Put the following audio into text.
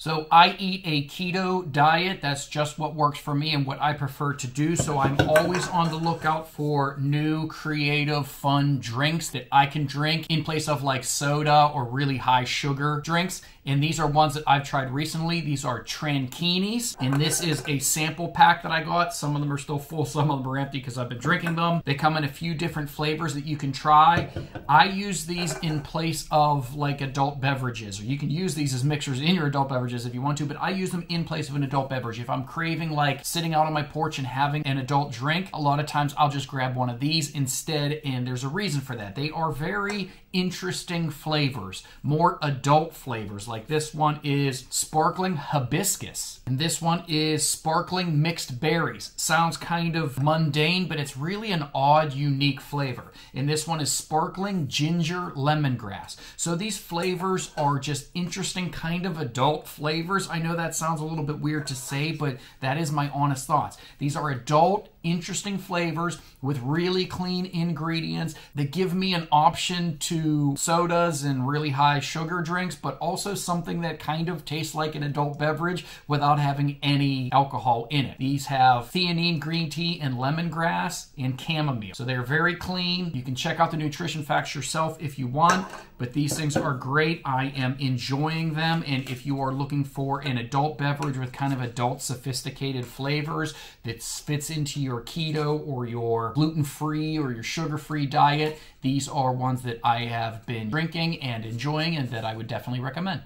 So I eat a keto diet. That's just what works for me and what I prefer to do. So I'm always on the lookout for new, creative, fun drinks that I can drink in place of like soda or really high sugar drinks. And these are ones that I've tried recently. These are Tranquinis, and this is a sample pack that I got. Some of them are still full, some of them are empty because I've been drinking them. They come in a few different flavors that you can try. I use these in place of like adult beverages, or you can use these as mixers in your adult beverages if you want to, but I use them in place of an adult beverage. If I'm craving like sitting out on my porch and having an adult drink, a lot of times I'll just grab one of these instead, and there's a reason for that. They are very interesting flavors, more adult flavors. Like this one is sparkling hibiscus, and this one is sparkling mixed berries. Sounds kind of mundane, but it's really an odd, unique flavor. And this one is sparkling ginger lemongrass. So these flavors are just interesting kind of adult flavors. I know that sounds a little bit weird to say, but that is my honest thoughts. These are adult, interesting flavors with really clean ingredients that give me an option to sodas and really high sugar drinks, but also something that kind of tastes like an adult beverage without having any alcohol in it. These have theanine green tea and lemongrass and chamomile. So they're very clean. You can check out the nutrition facts yourself if you want, but these things are great. I am enjoying them, and if you are looking for an adult beverage with kind of adult sophisticated flavors that fits into your keto or your gluten-free or your sugar-free diet, these are ones that I have been drinking and enjoying and that I would definitely recommend.